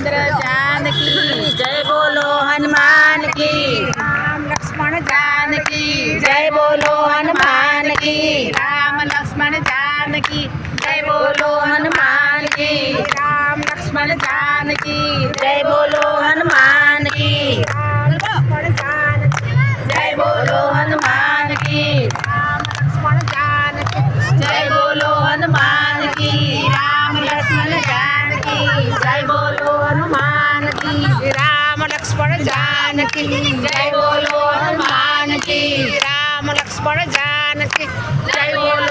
रामचंद्र जानकी जय बोलो हनुमान की। राम लक्ष्मण जानकी जय बोलो हनुमान की। राम लक्ष्मण जानकी जय बोलो हनुमान की। राम लक्ष्मण जानकी जय बोलो हनुमान की। राम लक्ष्मण जानकी जय बोलो हनुमान की। राम लक्ष्मण जानकी जय बोलो हनुमान की। राम लक्ष्मण जानकी जय बोलो हनुमान की। राम लक्ष्मण जानकी जय बोलो हनुमान की। राम लक्ष्मण जानकी जय बोलो